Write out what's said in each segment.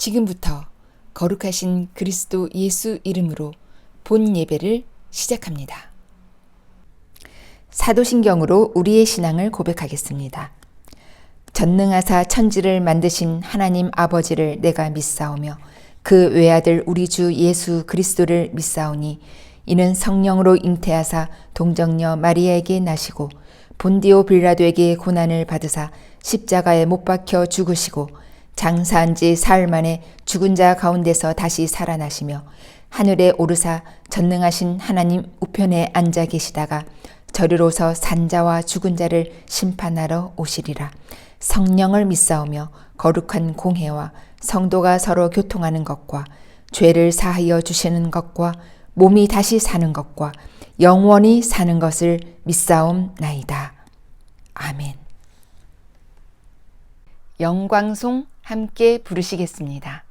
지금부터 거룩하신 그리스도 예수 이름으로 본 예배를 시작합니다. 사도신경으로 우리의 신앙을 고백하겠습니다. 전능하사 천지를 만드신 하나님 아버지를 내가 믿사오며 그 외아들 우리 주 예수 그리스도를 믿사오니 이는 성령으로 잉태하사 동정녀 마리아에게 나시고 본디오 빌라도에게 고난을 받으사 십자가에 못 박혀 죽으시고 장사한 지 사흘 만에 죽은 자 가운데서 다시 살아나시며 하늘에 오르사 전능하신 하나님 우편에 앉아 계시다가 저리로서 산자와 죽은 자를 심판하러 오시리라. 성령을 믿사오며 거룩한 공회와 성도가 서로 교통하는 것과 죄를 사하여 주시는 것과 몸이 다시 사는 것과 영원히 사는 것을 믿사옵나이다. 아멘. 영광송 함께 부르시겠습니다.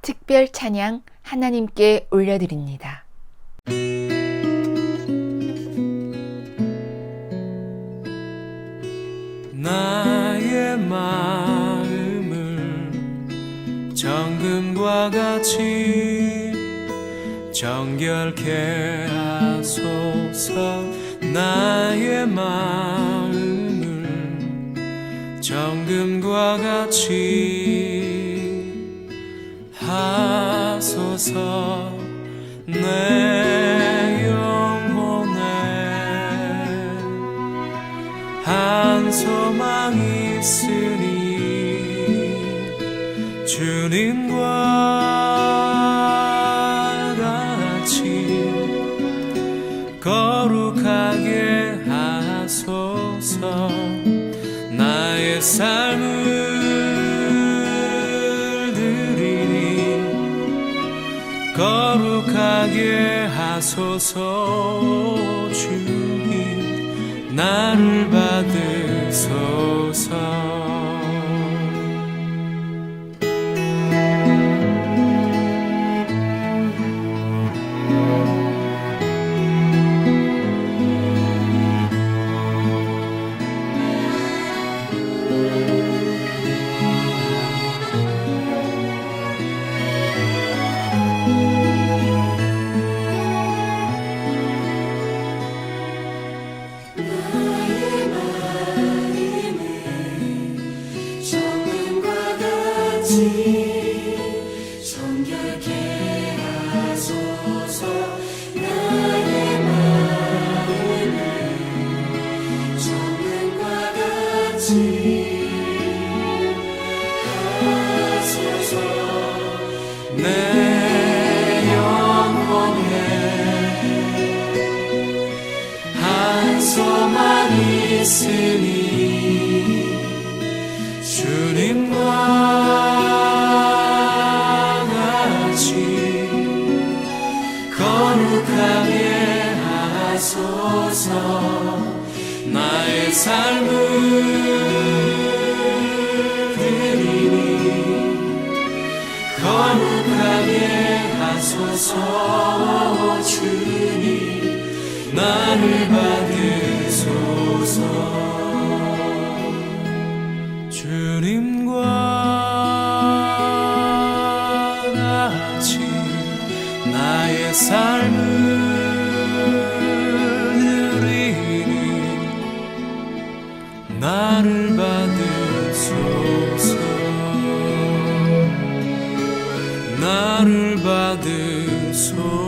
특별 찬양 하나님께 올려드립니다. 나의 마음을 정금과 같이 정결케 하소서. 나의 마음을 정금과 같이 하소서. 내 영혼에 한 소망 있으니 주님과 같이 거룩하게 하소서. 나의 삶을 거룩하게 하소서. 주님 나를 받으소서. 소망 있으니 주님과 같이 거룩하게 하소서. 나의 삶을 드리니 거룩하게 하소서. 주님 나를 받으소서. 주님과 같이 나의 삶을 나를 받으소서. 나를 받으소서.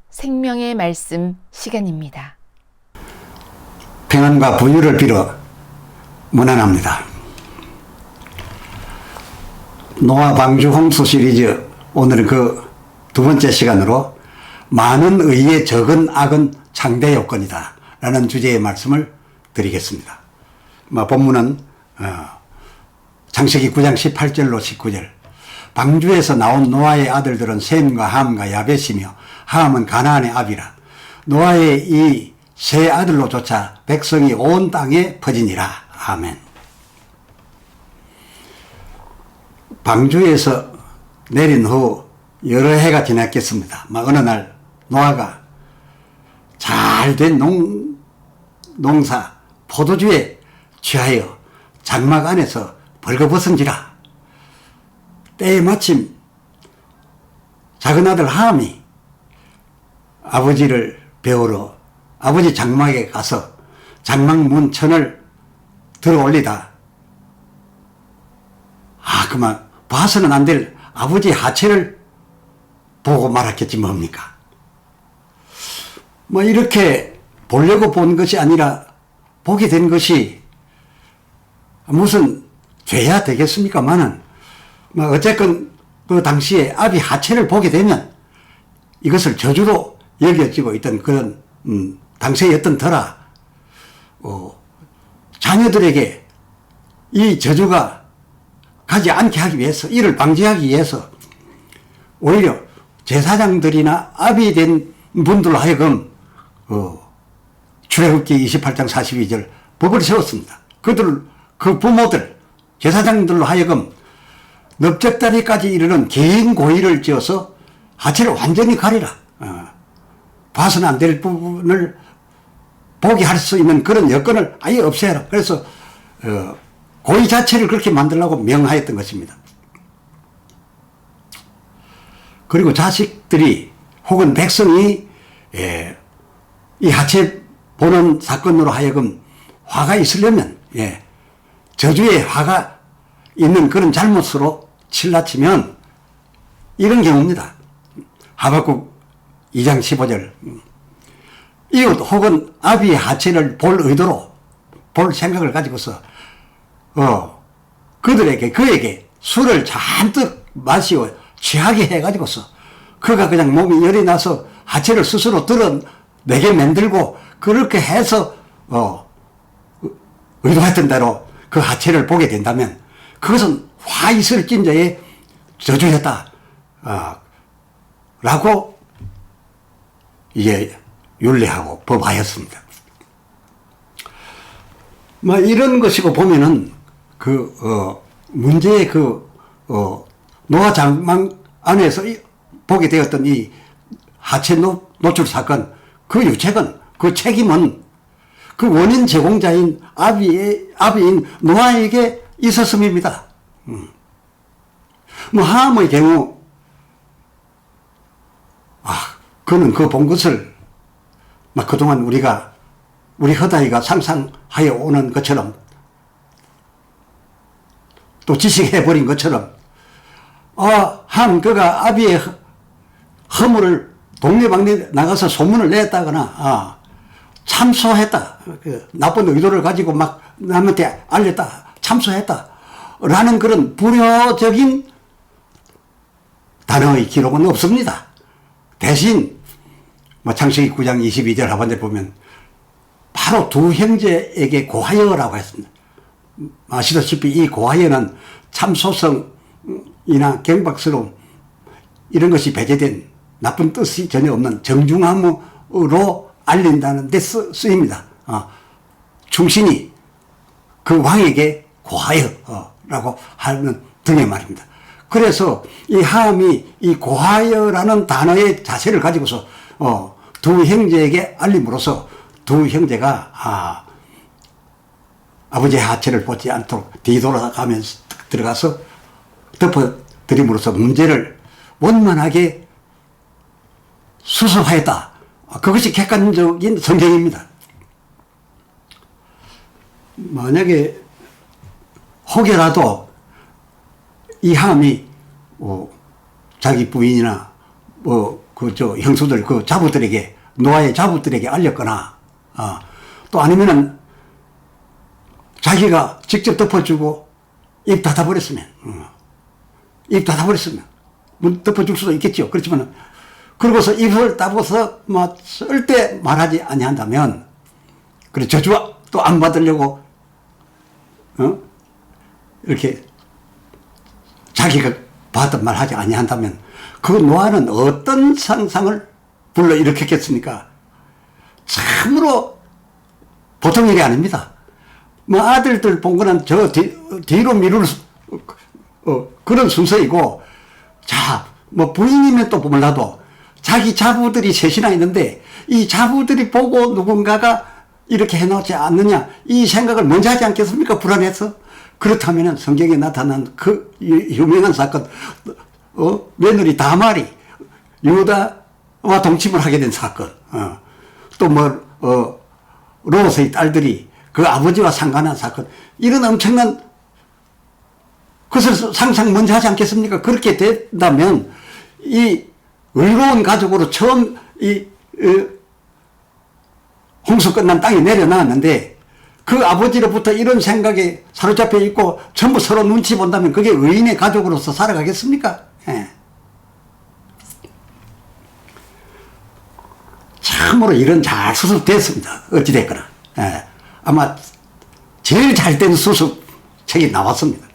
생명의 말씀 시간입니다. 평안과 부유를 빌어 문안합니다. 노아 방주 홍수 시리즈 오늘은 그 두 번째 시간으로 많은 의에 적은 악은 창대 요건이다 라는 주제의 말씀을 드리겠습니다. 본문은 창세기 9장 18절로 19절. 방주에서 나온 노아의 아들들은 셈과 함과 야벳이며 함은 가나안의 아비라. 노아의 이 세 아들로조차 백성이 온 땅에 퍼지니라. 아멘. 방주에서 내린 후 여러 해가 지났겠습니다. 어느 날 노아가 잘된 농사 포도주에 취하여 장막 안에서 벌거벗은지라. 때에 마침 작은 아들 함이 아버지를 배우러 아버지 장막에 가서 장막 문천을 들어 올리다 그만 봐서는 안 될 아버지 하체를 보고 말았겠지 뭡니까. 이렇게 보려고 본 것이 아니라 보게 된 것이 무슨 죄야 되겠습니까마는 어쨌건 그 당시에 아비 하체를 보게 되면 이것을 저주로 여겨지고 있던 그런 당시의 어떤 터라 자녀들에게 이 저주가 가지 않게 하기 위해서, 이를 방지하기 위해서 오히려 제사장들이나 아비 된 분들로 하여금 출애굽기 28장 42절 법을 세웠습니다. 그 부모들 제사장들로 하여금 넓적다리까지 이르는 긴 고의를 지어서 하체를 완전히 가리라. 봐서는 안 될 부분을 보게 할 수 있는 그런 여건을 아예 없애라. 그래서 고의 자체를 그렇게 만들라고 명하였던 것입니다. 그리고 자식들이 혹은 백성이 이 하체 보는 사건으로 하여금 화가 있으려면 저주의 화가 있는 그런 잘못으로 칠라치면 이런 경우입니다. 하박국 2장 15절. 이웃 혹은 아비의 하체를 볼 의도로 볼 생각을 가지고서 그에게 술을 잔뜩 마시고 취하게 해가지고서 그가 그냥 몸이 열이 나서 하체를 스스로 드러내게 만들고 그렇게 해서 의도했던 대로 그 하체를 보게 된다면 그것은 화 있을 찐자의 저주였다 라고 이게 윤례하고 법하였습니다. 이런 것이고 보면은 문제의 노아 장막 안에서 보게 되었던 이 하체 노출 사건, 그 유책은, 그 책임은 그 원인 제공자인 아비인 노아에게 있었음입니다. 함의 경우, 그는 그 본 것을 그동안 우리 허다이가 상상하여 오는 것처럼 또 지식해버린 것처럼 한 그가 아비의 허물을 동네방네 나가서 소문을 냈다거나 참소했다. 그 나쁜 의도를 가지고 막 남한테 알렸다. 참소했다. 라는 그런 불효적인 단어의 기록은 없습니다. 대신 창세기 9장 22절 하반절 보면 바로 두 형제에게 고하여라고 했습니다. 아시다시피 이 고하여는 참소성이나 경박스러움 이런 것이 배제된 나쁜 뜻이 전혀 없는 정중함으로 알린다는 데 쓰입니다. 충신이 그 왕에게 고하여라고 하는 등의 말입니다. 그래서 이 함이 이 고하여라는 단어의 자세를 가지고서 두 형제에게 알림으로써 두 형제가 아버지의 하체를 보지 않도록 뒤돌아가면서 들어가서 덮어드림으로써 문제를 원만하게 수습하였다. 그것이 객관적인 성경입니다. 만약에 혹여라도 이 함이 자기 부인이나 형수들 그 자부들에게 노아의 자부들에게 알렸거나 또 아니면은 자기가 직접 덮어주고 입 닫아버렸으면 덮어줄 수도 있겠죠. 그렇지만 그러고서 입을 닫아서 쓸 때 말하지 아니한다면 그래 저주와 또 안 받으려고 이렇게 자기가 받던 말 하지 아니한다면 그 노아는 어떤 상상을 불러일으켰겠습니까? 참으로 보통 일이 아닙니다. 아들들 본 거는 저 뒤로 미룰 그런 순서이고, 부인이면 또 몰라도 자기 자부들이 셋이나 있는데 이 자부들이 보고 누군가가 이렇게 해놓지 않느냐 이 생각을 먼저 하지 않겠습니까? 불안해서. 그렇다면 성경에 나타난 그 유명한 사건, 며느리 다말이 유다와 동침을 하게 된 사건, 또 롯의 딸들이 그 아버지와 상관한 사건, 이런 엄청난 것을 상상 먼저 하지 않겠습니까? 그렇게 된다면 이 의로운 가족으로 처음 홍수 끝난 땅에 내려놨는데 그 아버지로부터 이런 생각에 사로잡혀 있고 전부 서로 눈치 본다면 그게 의인의 가족으로서 살아가겠습니까? 예. 참으로 일은 잘 수습됐습니다. 어찌됐거나. 예. 아마 제일 잘된 수습책이 나왔습니다.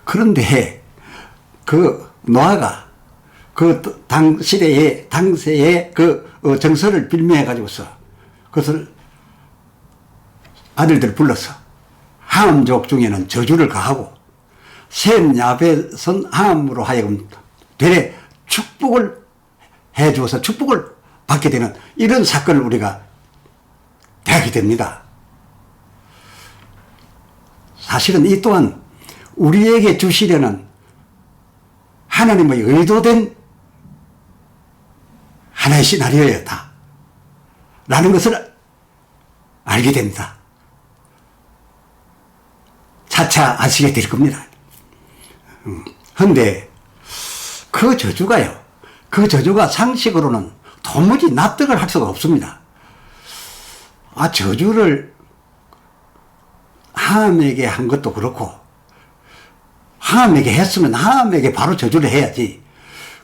그런데 그 노아가 그 당시대의 그 정서를 빌미해 가지고서 그것을 아들들을 불러서 함족 중에는 저주를 가하고 셈 야벳은 함으로 하여금 되레 축복을 해 주어서 축복을 받게 되는 이런 사건을 우리가 대하게 됩니다. 사실은 이 또한 우리에게 주시려는 하나님의 의도된 하나의 시나리오였다 라는 것을 알게 됩니다. 차차 아시게 될 겁니다. 그런데 그 저주가 상식으로는 도무지 납득을 할 수가 없습니다. 저주를 함에게 한 것도 그렇고 함에게 했으면 함에게 바로 저주를 해야지.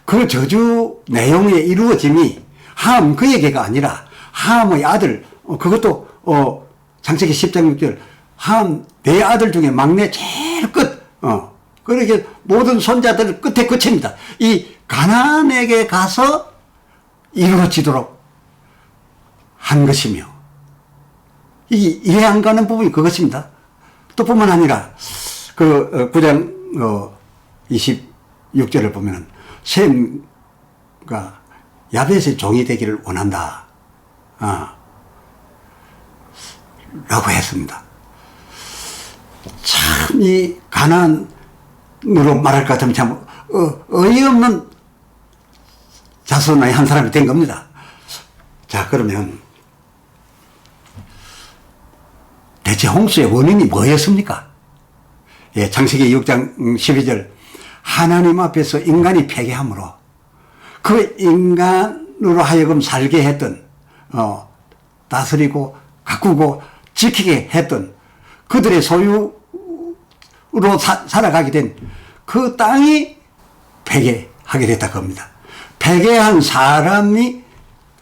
그 저주 내용의 이루어짐이 함 그에게가 아니라 함의 아들, 그것도 창세기 10장 6절 함 네 아들 중에 막내 제일 끝, 그렇게 모든 손자들 끝에 끝입니다. 이 가나안에게 가서 이루어지도록 한 것이며, 이 이해 안 가는 부분이 그것입니다. 또 뿐만 아니라 그 9장 26절을 보면 셈과 야벳의 종이 되기를 원한다 라고 했습니다. 참 이 가나안으로 말할 것 같으면 참 어이없는 자손의 한 사람이 된 겁니다. 자, 그러면 대체 홍수의 원인이 뭐였습니까? 예, 창세기 6장 12절 하나님 앞에서 인간이 패배함으로 그 인간으로 하여금 살게 했던 다스리고 가꾸고 지키게 했던 그들의 소유로 살아가게 된 그 땅이 패배하게 됐다 겁니다. 패배한 사람이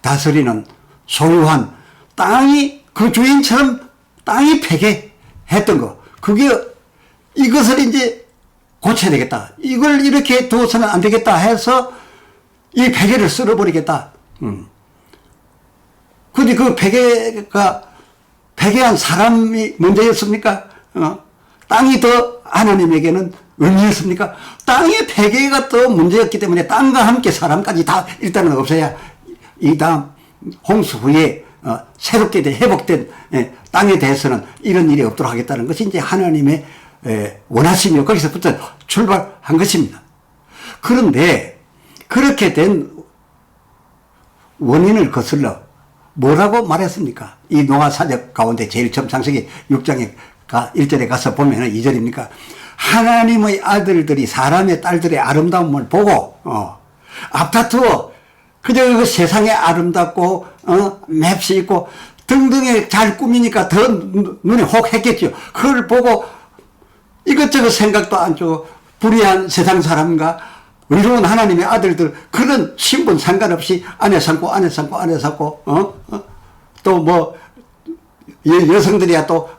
다스리는 소유한 땅이 그 주인처럼 땅이 패배했던 거, 그게 이것을 이제 고쳐야 되겠다. 이걸 이렇게 두어서는 안 되겠다 해서 이 패배를 쓸어버리겠다. 근데 그 패배한 사람이 문제였습니까? 땅이 더 하나님에게는 의미였습니까? 땅의 패배가 더 문제였기 때문에 땅과 함께 사람까지 다 일단은 없어야 이 다음 홍수 후에 새롭게 회복된 땅에 대해서는 이런 일이 없도록 하겠다는 것이 이제 하나님의 원하심이요. 거기서부터 출발한 것입니다. 그런데 그렇게 된 원인을 거슬러 뭐라고 말했습니까? 이 노아사적 가운데 제일 처음 창세기 6장에 1절에 가서 보면은 2절입니까? 하나님의 아들들이 사람의 딸들의 아름다움을 보고 앞다투어 그저 그 세상에 아름답고 맵시 있고 등등에 잘 꾸미니까 더 눈에 혹 했겠죠. 그걸 보고 이것저것 생각도 안 주고 불의한 세상 사람과 의로운 하나님의 아들들 그런 신분 상관없이 아내 삼고 또 뭐 여성들이야 또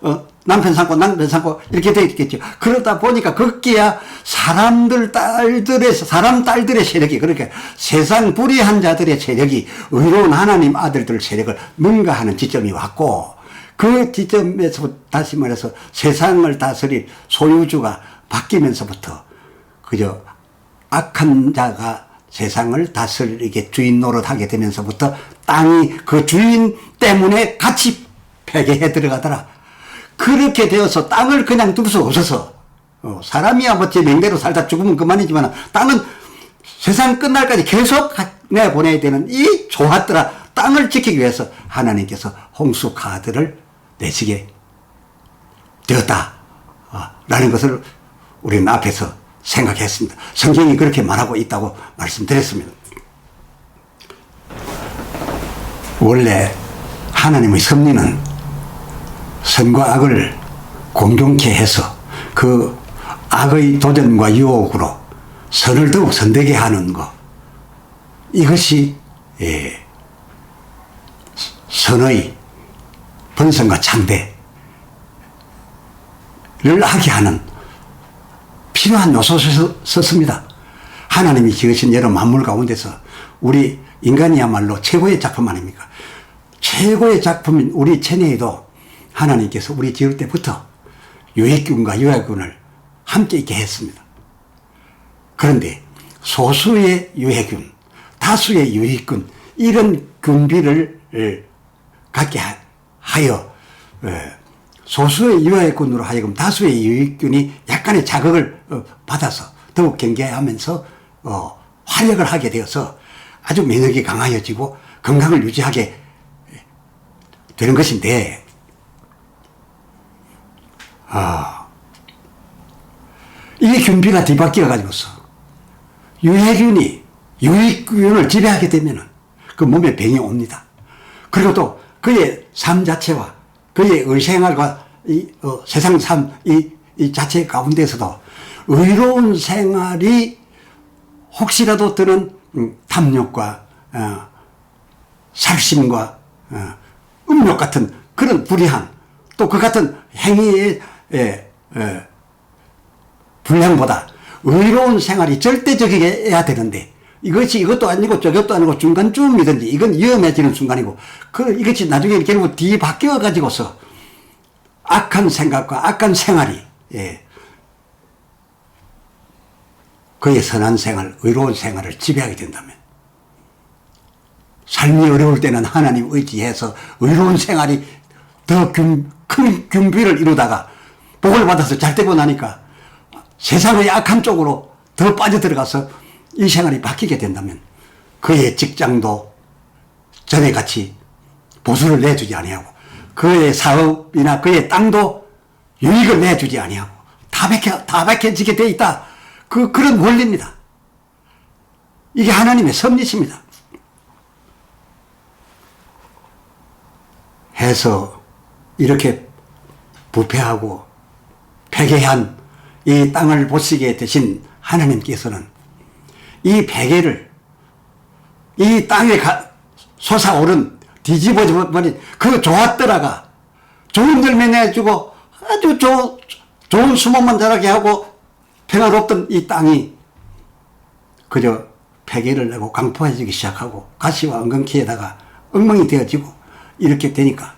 남편 삼고 이렇게 돼 있겠죠. 그러다 보니까 거기야 사람 딸들의 세력이 그렇게 세상 불의한 자들의 세력이 의로운 하나님 아들들 세력을 능가하는 지점이 왔고 그 지점에서 다시 말해서 세상을 다스릴 소유주가 바뀌면서부터 그저 악한 자가 세상을 다스리게 주인 노릇하게 되면서부터 땅이 그 주인 때문에 같이 패배해 들어가더라. 그렇게 되어서 땅을 그냥 둘 수 없어서 사람이야 뭐 제 맹대로 살다 죽으면 그만이지만 땅은 세상 끝날까지 계속 내보내야 되는 이 좋았더라 땅을 지키기 위해서 하나님께서 홍수 카드를 내시게 되었다 라는 것을 우리는 앞에서 생각했습니다. 성경이 그렇게 말하고 있다고 말씀드렸습니다. 원래 하나님의 섭리는 선과 악을 공존케 해서 그 악의 도전과 유혹으로 선을 더욱 선되게 하는 것, 이것이 선의 번성과 창대를 하게 하는 필요한 요소였습니다. 하나님이 지으신 여러 만물 가운데서 우리 인간이야말로 최고의 작품 아닙니까? 최고의 작품인 우리 체내에도 하나님께서 우리 지을 때부터 유해균과 유해균을 함께 있게 했습니다. 그런데 소수의 유해균, 다수의 유해균 이런 균비를 갖게 하여 소수의 유해균으로 하여금 다수의 유해균이 약간의 자극을 받아서 더욱 경계하면서 활약을 하게 되어서 아주 면역이 강하여지고 건강을 유지하게 되는 것인데 이게 균비가 뒤바뀌어 가지고서 유해균이 유익균을 지배하게 되면 그 몸에 병이 옵니다. 그리고 또 그의 삶 자체와 그의 의생활과 세상 삶 이 자체 가운데서도 의로운 생활이 혹시라도 드는 탐욕과 살심과 음욕 같은 그런 불의한 또 그 같은 행위의 불량보다 의로운 생활이 절대적이어야 되는데 이것도 아니고 저것도 아니고 중간쯤이든지 이건 위험해지는 순간이고 이것이 나중에 결국 뒤바뀌어 가지고서 악한 생각과 악한 생활이 그의 선한 생활, 의로운 생활을 지배하게 된다면 삶이 어려울 때는 하나님 의지해서 의로운 생활이 더 큰 균비를 이루다가 복을 받아서 잘 되고 나니까 세상의 악한 쪽으로 더 빠져들어가서 이 생활이 바뀌게 된다면 그의 직장도 전에 같이 보수를 내주지 아니하고 그의 사업이나 그의 땅도 유익을 내주지 아니하고 다 박혀지게 돼 있다. 그런 원리입니다. 이게 하나님의 섭리십니다. 해서 이렇게 부패하고 패괴한 이 땅을 보시게 되신 하나님께서는 이 패괴를 이 땅에 솟아오른 뒤집어져 버린 그 좋았더라가 좋은 열매 내주고 아주 좋은 수목만 자라게 하고 평화롭던 이 땅이 그저 폐기를 내고 강포해지기 시작하고 가시와 엉겅퀴에다가 엉망이 되어지고 이렇게 되니까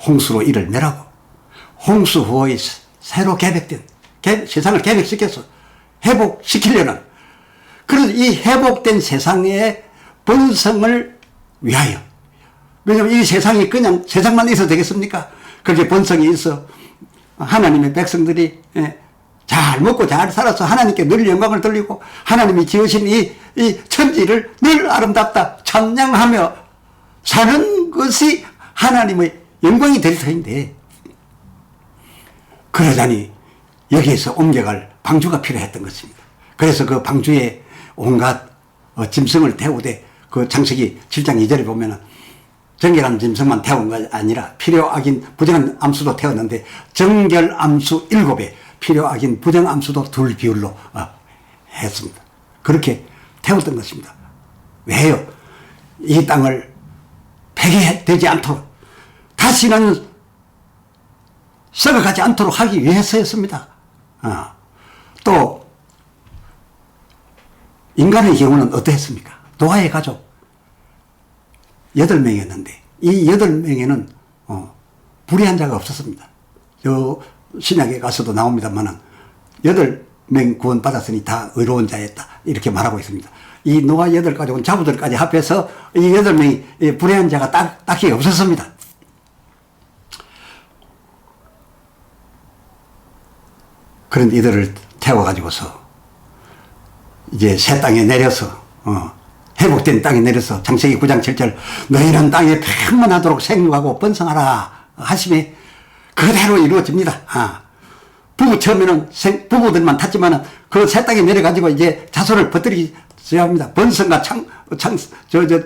홍수로 이를 내라고 홍수 후에 새로 개백된 세상을 개백시켜서 회복시키려는 그런 이 회복된 세상의 번성을 위하여 왜냐하면 이 세상이 그냥 세상만 있어도 되겠습니까? 그렇게 번성이 있어 하나님의 백성들이 잘 먹고 잘 살아서 하나님께 늘 영광을 돌리고 하나님이 지으신 이 천지를 늘 아름답다 찬양하며 사는 것이 하나님의 영광이 될 터인데 그러자니 여기에서 옮겨갈 방주가 필요했던 것입니다. 그래서 그 방주에 온갖 짐승을 태우되 그 창세기 7장 2절에 보면은 정결한 짐승만 태운 것이 아니라 필요악인 부정한 암수도 태웠는데 정결암수 7에 필요악인 부정암수도 2 비율로 했습니다. 그렇게 태웠던 것입니다. 왜요? 이 땅을 폐기되지 않도록 다시는 썩어가지 않도록 하기 위해서였습니다. 또 인간의 경우는 어떠했습니까? 노아의 가족 8명이었는데 이 8명에는 불의한 자가 없었습니다. 저 신약에 가서도 나옵니다만은 8명 구원 받았으니 다 의로운 자였다 이렇게 말하고 있습니다. 이 노아 8가족은 자부들까지 합해서 이 8명이 불의한 자가 딱히 없었습니다. 그런 이들을 태워가지고서 이제 새 땅에 내려서 회복된 땅에 내려서 창세기 9장 7절 너희는 땅에 평만하도록 생육하고 번성하라 하심에 그대로 이루어집니다. 부부 처음에는 부부들만 탔지만은 그 새 땅에 내려가지고 이제 자손을 퍼뜨리셔야 합니다. 번성과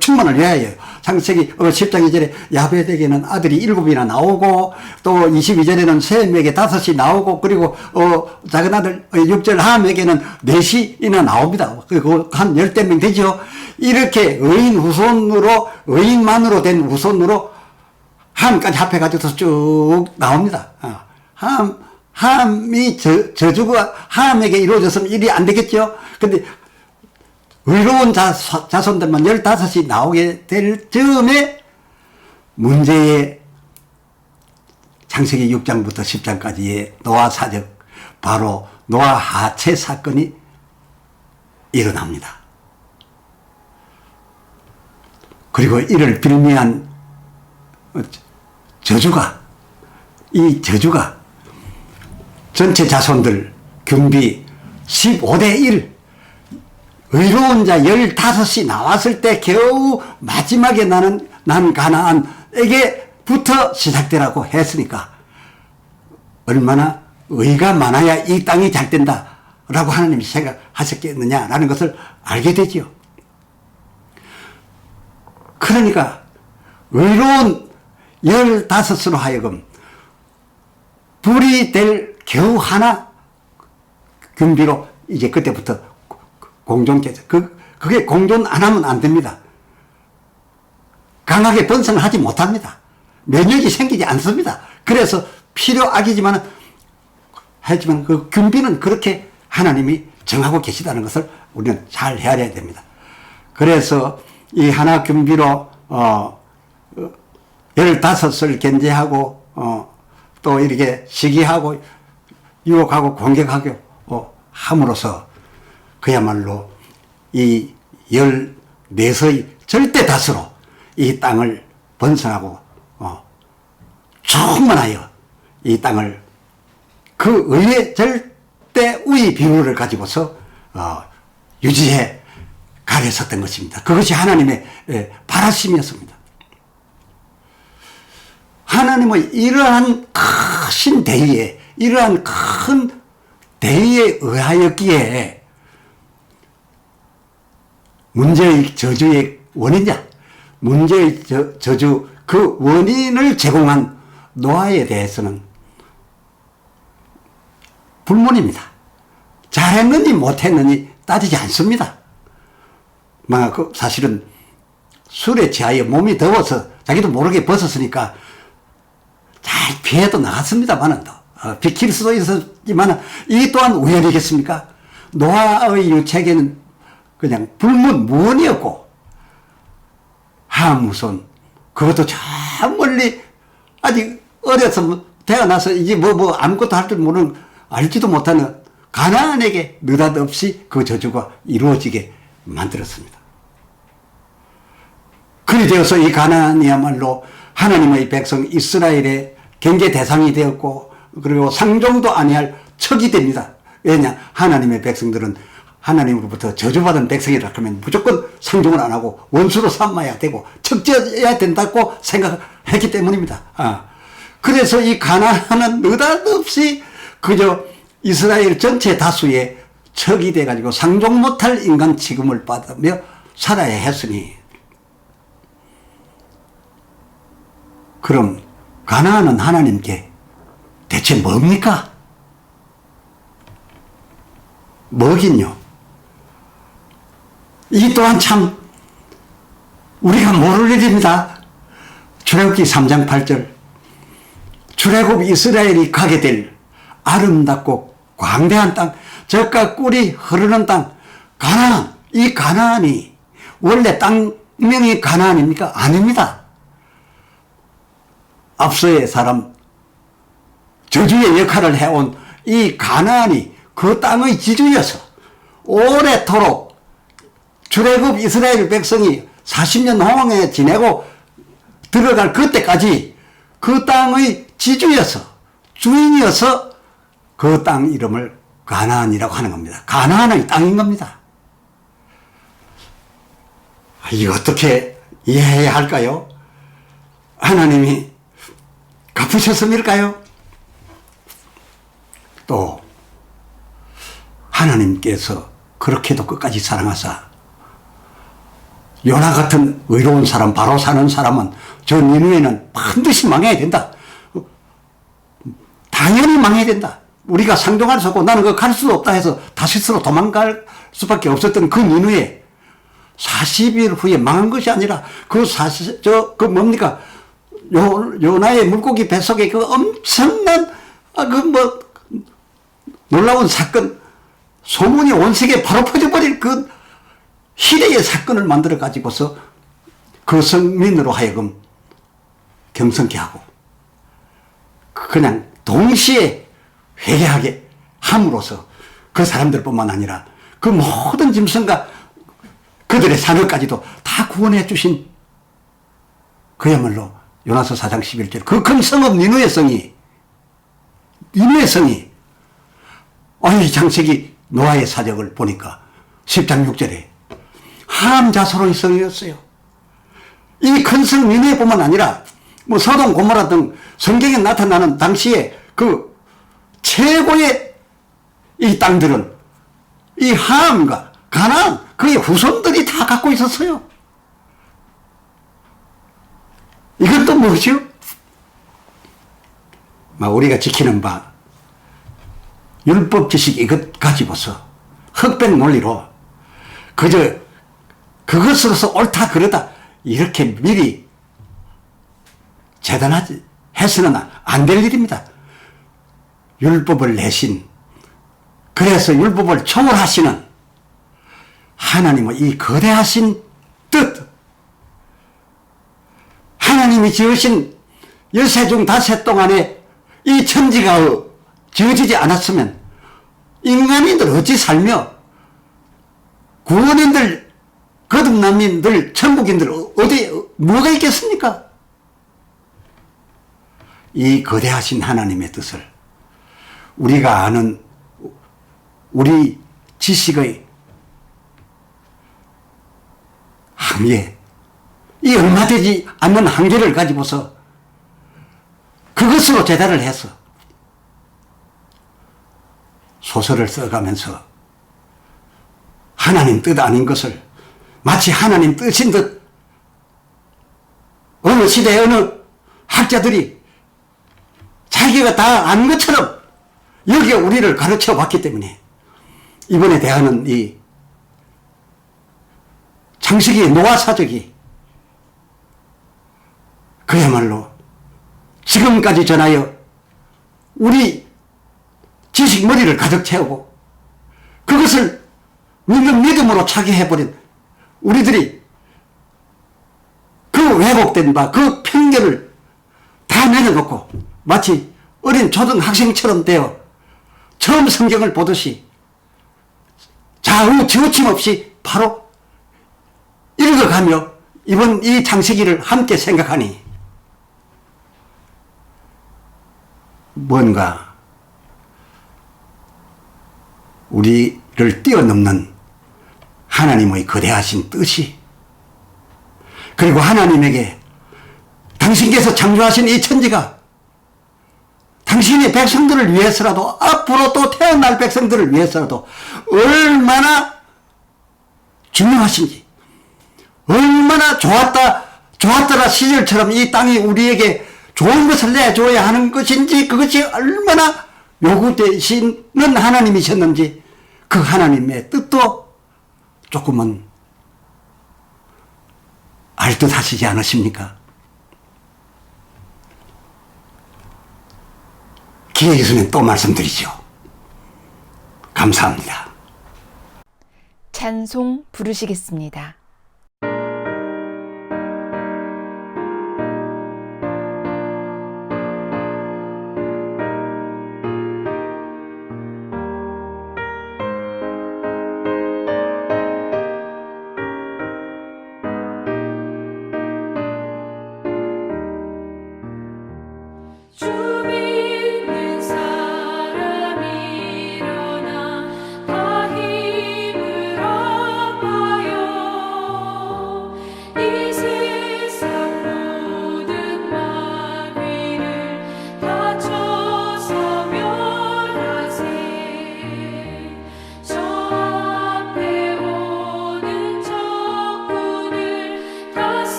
충만을 위하여 창세기 10장 2절에 야베덱에는 아들이 7이나 나오고 또 22절에는 셈에게 5이 나오고 그리고 작은 아들 6절 함에게는 4이나 나옵니다. 그리고 한 10명 되죠. 이렇게 의인만으로 된 후손으로 함까지 합해가지고 쭉 나옵니다. 함이 저주가 함에게 이루어졌으면 일이 안 되겠죠. 근데 의로운 자손들만 15이 나오게 될 즈음에 문제의 창세기 6장부터 10장까지의 노아 사적 바로 노아 하체 사건이 일어납니다. 그리고 이를 빌미한 이 저주가 전체 자손들 균비 15대 1 의로운 자 15이 나왔을 때 겨우 마지막에 난 가나안에게부터 시작되라고 했으니까 얼마나 의가 많아야 이 땅이 잘 된다라고 하나님이 생각하셨겠느냐라는 것을 알게 되지요. 그러니까 의로운 15으로 하여금 불이 될 겨우 하나 균비로 이제 그때부터 공존께서 그게 공존 안 하면 안 됩니다. 강하게 번성을 하지 못합니다. 면역이 생기지 않습니다. 그래서 필요악이지만 하지만 그 균비는 그렇게 하나님이 정하고 계시다는 것을 우리는 잘 헤아려야 됩니다. 그래서 이 하나 균비로 15을 견제하고 또 이렇게 시기하고 유혹하고 공격하고 함으로써 그야말로 이 14서의 절대 다수로 이 땅을 번성하고 충만하여 이 땅을 그 의의 절대 우위 비율을 가지고서 유지해 가렸었던 것입니다. 그것이 하나님의 바라심이었습니다. 하나님의 이러한 크신 대의에 이러한 큰 대의에 의하였기에 문제의 저주의 원인자, 문제의 저주 그 원인을 제공한 노아에 대해서는 불문입니다. 잘했느니 못했느니 따지지 않습니다. 사실은 술에 취하여 몸이 더워서 자기도 모르게 벗었으니까 잘 피해도 나갔습니다만은 비킬 수도 있었지만 이 또한 우연이겠습니까? 노아의 유책에는 그냥 무언이었고 함 우선 그것도 저 멀리 아직 어려서 태어나서 이제 뭐 아무것도 할 줄 모르는 알지도 못하는 가나안에게 느닷없이 그 저주가 이루어지게 만들었습니다. 그리 되어서 이 가나안이야말로 하나님의 백성 이스라엘의 경계 대상이 되었고 그리고 상종도 아니할 척이 됩니다. 왜냐? 하나님의 백성들은 하나님으로부터 저주받은 백성이라 하면 무조건 상종을 안 하고 원수로 삼아야 되고 척지어야 된다고 생각했기 때문입니다. 그래서 이 가나안은 느닷없이 그저 이스라엘 전체 다수의 척이 돼가지고 상종 못할 인간 취급을 받으며 살아야 했으니 그럼 가나안은 하나님께 대체 뭡니까? 뭐긴요? 이 또한 참 우리가 모를 일입니다. 출애굽기 3장 8절 출애굽 이스라엘이 가게 될 아름답고 광대한 땅, 젖과 꿀이 흐르는 땅 가나안, 이 가나안이 원래 땅명이 가나안입니까? 아닙니다. 앞서의 사람 저주의 역할을 해온 이 가나안이 그 땅의 지주여서 오래도록 출애굽 이스라엘 백성이 40년 홍해 지내고 들어갈 그때까지 그 땅의 지주여서 주인이어서 그 땅 이름을 가나안이라고 하는 겁니다. 가나안의 땅인 겁니다. 이거 어떻게 이해해야 할까요? 하나님이 갚으셨음일까요? 또 하나님께서 그렇게도 끝까지 사랑하사 요나 같은 의로운 사람, 바로 사는 사람은 저 니느웨는 반드시 망해야 된다. 당연히 망해야 된다. 우리가 상종할 수 없고 나는 그 갈 수도 없다 해서 다시스로 도망갈 수밖에 없었던 그 니느웨 40일 후에 망한 것이 아니라 뭡니까? 요나의 물고기 뱃속에 그 엄청난 놀라운 사건, 소문이 온 세계에 바로 퍼져버릴 그 희대의 사건을 만들어 가지고서 그 성민으로 하여금 경성케 하고 그냥 동시에 회개하게 함으로써 그 사람들뿐만 아니라 그 모든 짐승과 그들의 산업까지도 다 구원해 주신 그야말로 요나서 4장 11절 그 큰 성읍 니느웨 성이 이 장세기 노아의 사적을 보니까 10장 6절에 함 자손의 성이었어요. 이 큰 성 니느웨뿐만 아니라 소돔 고모라 등 성경에 나타나는 당시에 그 최고의 이 땅들은 이 함과 가나안 그의 후손들이 다 갖고 있었어요. 이건 또 무엇이요? 우리가 지키는 바 율법 지식 이것 가지고서 흑백 논리로 그저 그것으로서 옳다 그러다 이렇게 미리 재단하지 해서는 안 될 일입니다. 율법을 내신 그래서 율법을 초월하시는 하나님의 이 거대하신 뜻 하나님이 지으신 13중 닷새 동안에 이 천지가 지어지지 않았으면 인간인들 어찌 살며 구원인들 거듭남인들 천국인들 어디 뭐가 있겠습니까? 이 거대하신 하나님의 뜻을 우리가 아는 우리 지식의 한계 이 얼마 되지 않는 한계를 가지고서 그것으로 재단을 해서 소설을 써가면서 하나님 뜻 아닌 것을 마치 하나님 뜻인 듯 어느 시대 어느 학자들이 자기가 다 아는 것처럼 여기에 우리를 가르쳐 봤기 때문에 이번에 대하는 이 창세기 노아사적이 그야말로 지금까지 전하여 우리 지식 머리를 가득 채우고 그것을 믿음으로 차게 해버린 우리들이 그 왜곡된 바, 그 편견을 다 내려놓고 마치 어린 초등학생처럼 되어 처음 성경을 보듯이 좌우 지우침 없이 바로 읽어가며 이번 이 창세기를 함께 생각하니 뭔가 우리를 뛰어넘는 하나님의 거대하신 뜻이 그리고 하나님에게 당신께서 창조하신 이 천지가 당신의 백성들을 위해서라도 앞으로 또 태어날 백성들을 위해서라도 얼마나 중요하신지 얼마나 좋았더라 시절처럼 이 땅이 우리에게 좋은 것을 내줘야 하는 것인지 그것이 얼마나 요구되시는 하나님이셨는지 그 하나님의 뜻도 조금은 알듯 하시지 않으십니까? 기회 있으면 또 말씀드리죠. 감사합니다. 찬송 부르시겠습니다.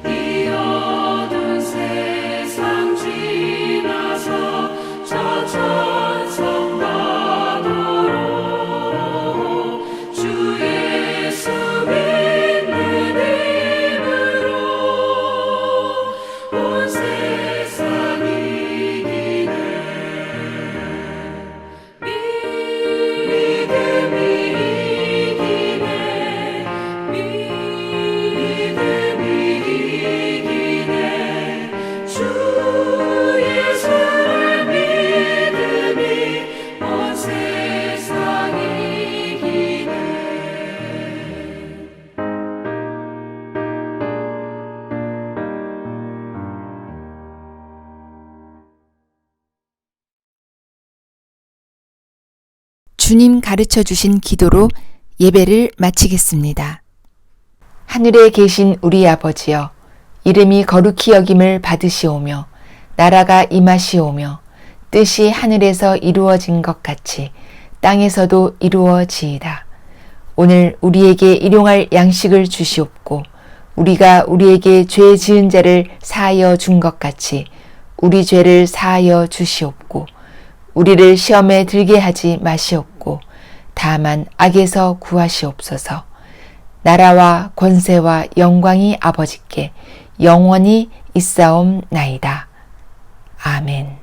이 어두운 세상 찬송받도록 주 예수 믿는 힘으로 온 세상이 이기네. 믿음이 이기네. 믿음이 이기네. 주 예수를 믿음이 온 세상이 이기네. 주님 가르쳐 주신 기도로 예배를 마치겠습니다. 하늘에 계신 우리 아버지여, 이름이 거룩히 여김을 받으시오며 나라가 임하시오며 뜻이 하늘에서 이루어진 것 같이 땅에서도 이루어지이다. 오늘 우리에게 일용할 양식을 주시옵고 우리가 우리에게 죄 지은 자를 사하여 준 것 같이 우리 죄를 사하여 주시옵고 우리를 시험에 들게 하지 마시옵고 다만 악에서 구하시옵소서. 나라와 권세와 영광이 아버지께 영원히 있사옵나이다. 아멘.